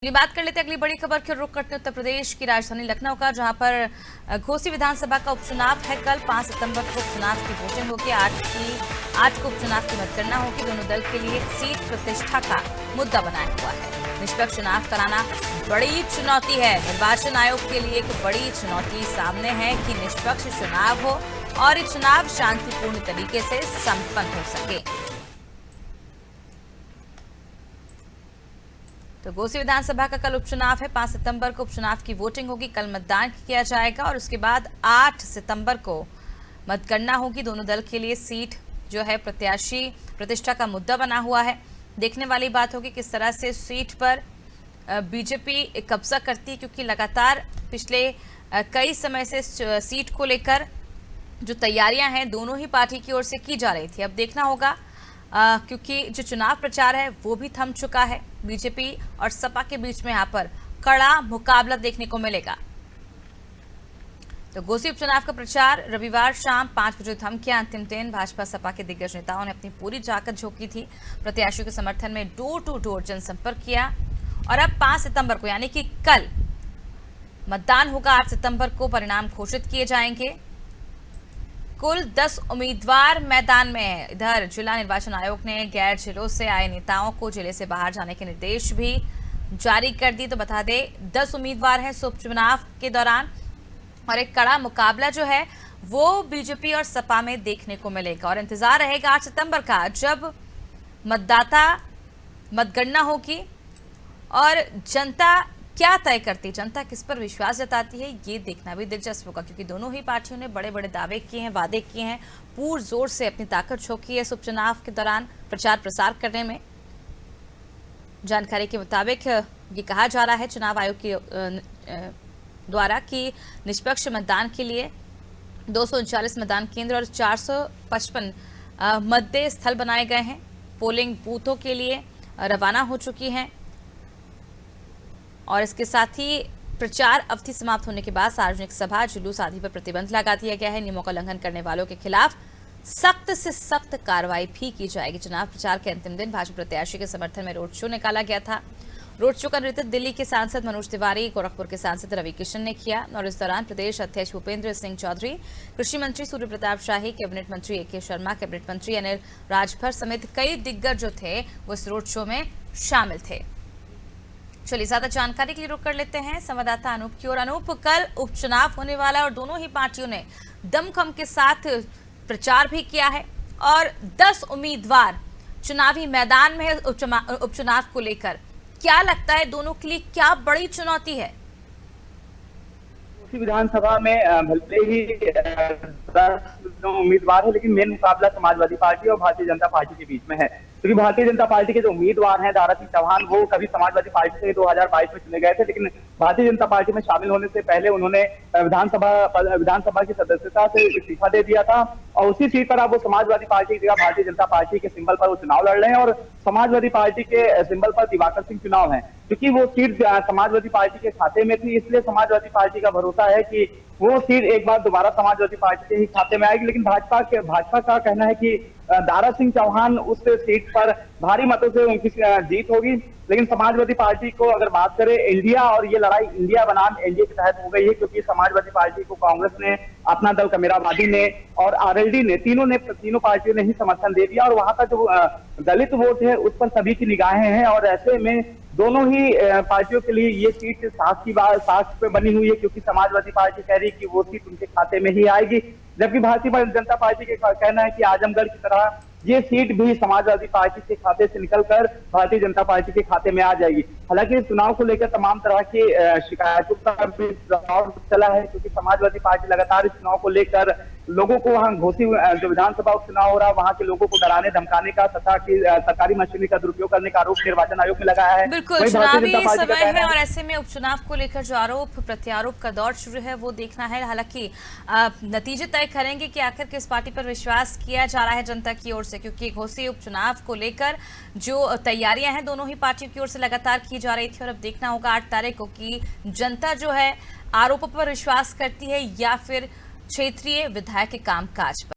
ये बात कर लेते हैं अगली बड़ी खबर की रुख करते हैं उत्तर प्रदेश की राजधानी लखनऊ का, जहां पर घोसी विधानसभा का उपचुनाव है। कल 5 सितंबर को उपचुनाव की वोटिंग होगी। आज को उपचुनाव की मतगणना होगी। दोनों दल के लिए सीट प्रतिष्ठा का मुद्दा बनाया हुआ है। निष्पक्ष चुनाव कराना बड़ी चुनौती है। निर्वाचन आयोग के लिए एक बड़ी चुनौती सामने है कि निष्पक्ष चुनाव हो और ये चुनाव शांतिपूर्ण तरीके से संपन्न हो सके। तो घोसी विधानसभा का कल उपचुनाव है। 5 सितंबर को उपचुनाव की वोटिंग होगी। कल मतदान किया जाएगा और उसके बाद 8 सितंबर को मतगणना होगी। दोनों दल के लिए सीट जो है प्रत्याशी प्रतिष्ठा का मुद्दा बना हुआ है। देखने वाली बात होगी किस तरह से सीट पर बीजेपी कब्जा करती है, क्योंकि लगातार पिछले कई समय से सीट को लेकर जो तैयारियां हैं दोनों ही पार्टी की ओर से की जा रही थी। अब देखना होगा क्योंकि जो चुनाव प्रचार है वो भी थम चुका है। बीजेपी और सपा के बीच में यहाँ पर कड़ा मुकाबला देखने को मिलेगा। तो घोसी उपचुनाव का प्रचार रविवार शाम 5 बजे थम गया। अंतिम दिन भाजपा सपा के दिग्गज नेताओं ने अपनी पूरी ताकत झोंकी थी। प्रत्याशियों के समर्थन में डोर टू डोर जनसंपर्क किया और अब 5 सितंबर को यानी कि कल मतदान होगा। 8 सितंबर को परिणाम घोषित किए जाएंगे। कुल 10 उम्मीदवार मैदान में हैं। इधर जिला निर्वाचन आयोग ने गैर जिलों से आए नेताओं को जिले से बाहर जाने के निर्देश भी जारी कर दिए। तो बता दें 10 उम्मीदवार हैं उपचुनाव के दौरान और एक कड़ा मुकाबला जो है वो बीजेपी और सपा में देखने को मिलेगा। और इंतजार रहेगा 8 सितंबर का, जब मतगणना होगी और जनता क्या तय करती, जनता किस पर विश्वास जताती है, ये देखना भी दिलचस्प होगा। क्योंकि दोनों ही पार्टियों ने बड़े बड़े दावे किए हैं, वादे किए हैं, पूरे जोर से अपनी ताकत झोंकी है इस उपचुनाव के दौरान प्रचार प्रसार करने में। जानकारी के मुताबिक ये कहा जा रहा है चुनाव आयोग के द्वारा कि निष्पक्ष मतदान के लिए 239 मतदान केंद्र और 455 मतदेय स्थल बनाए गए हैं। पोलिंग बूथों के लिए रवाना हो चुकी हैं और इसके साथ ही प्रचार अवधि समाप्त होने के बाद सार्वजनिक सभा जुलूस आदि पर प्रतिबंध लगा दिया गया है। नियमों का उल्लंघन करने वालों के खिलाफ सख्त से सख्त कार्रवाई भी की जाएगी। चुनाव प्रचार के अंतिम दिन भाजपा प्रत्याशी के समर्थन में रोड शो निकाला गया था। रोड शो का नेतृत्व दिल्ली के सांसद मनोज तिवारी, गोरखपुर के सांसद रवि किशन ने किया और इस दौरान प्रदेश अध्यक्ष भूपेंद्र सिंह चौधरी, कृषि मंत्री सूर्य प्रताप शाही, कैबिनेट मंत्री ए.के. शर्मा, कैबिनेट मंत्री अनिल राजभर समेत कई दिग्गज जो थे वो इस रोड शो में शामिल थे। चलिए ज्यादा जानकारी के लिए रुक कर लेते हैं संवाददाता अनूप की ओर। अनूप, कल उपचुनाव होने वाला और दोनों ही पार्टियों ने दमखम के साथ प्रचार भी किया है और 10 उम्मीदवार चुनावी मैदान में है उपचुनाव को लेकर। क्या लगता है दोनों के लिए क्या बड़ी चुनौती है? विधानसभा में भले ही 10 उम्मीदवार है, लेकिन मेन मुकाबला समाजवादी पार्टी और भारतीय जनता पार्टी के बीच में है। क्योंकि भारतीय जनता पार्टी के जो उम्मीदवार हैं दारा सिंह चौहान, वो कभी समाजवादी पार्टी से 2022 में चुने गए थे, लेकिन भारतीय जनता पार्टी में शामिल होने से पहले उन्होंने विधानसभा की सदस्यता से इस्तीफा दे दिया था और उसी सीट पर अब वो समाजवादी पार्टी की जगह भारतीय जनता पार्टी के सिंबल पर वो चुनाव लड़ रहे हैं और समाजवादी पार्टी के सिंबल पर दिवाकर सिंह चुनाव है। क्योंकि वो सीट समाजवादी पार्टी के खाते में थी, इसलिए समाजवादी पार्टी का भरोसा है कि वो सीट एक बार दोबारा समाजवादी पार्टी के ही खाते में आएगी। लेकिन भाजपा का कहना है कि दारा सिंह चौहान उस सीट पर भारी मतों से उनकी जीत होगी। लेकिन समाजवादी पार्टी को अगर बात करें, इंडिया और ये लड़ाई इंडिया बनाम एनडीए के तहत हो गई है, क्योंकि समाजवादी पार्टी को कांग्रेस ने, अपना दल कमेरावादी ने और आरएलडी ने, तीनों पार्टियों ने ही समर्थन दे दिया और वहां का जो दलित वोट है उस पर सभी की निगाहें हैं और ऐसे में दोनों ही पार्टियों के लिए ये सीट साख पे बनी हुई है, क्योंकि समाजवादी पार्टी कह रही है कि वो सीट उनके खाते में ही आएगी, जबकि भारतीय जनता पार्टी का कहना है कि आजमगढ़ की तरह ये सीट भी समाजवादी पार्टी के खाते से निकलकर भारतीय जनता पार्टी के खाते में आ जाएगी। हालांकि इस चुनाव को लेकर तमाम तरह की शिकायतों का भी दौर चला है, क्योंकि समाजवादी पार्टी लगातार इस चुनाव को लेकर लोगों को वहां घोसी जो विधानसभा उपचुनाव हो रहा है वहां के लोगों को डराने धमकाने का तथा सरकारी मशीनरी का दुरुपयोग करने का आरोप निर्वाचन आयोग में लगाया है। बिल्कुल, चुनावी समय है और ऐसे में उपचुनाव को लेकर जो आरोप प्रत्यारोप का दौर शुरू है वो देखना है। हालांकि नतीजे तय करेंगे कि आखिर किस पार्टी पर विश्वास किया जा रहा है जनता की ओर से, क्योंकि घोसी उपचुनाव को लेकर जो तैयारियां हैं दोनों ही पार्टियों की ओर से लगातार की जा रही थी और अब देखना होगा 8 तारीख को कि जनता जो है आरोपों पर विश्वास करती है या फिर क्षेत्रीय विधायक के कामकाज पर।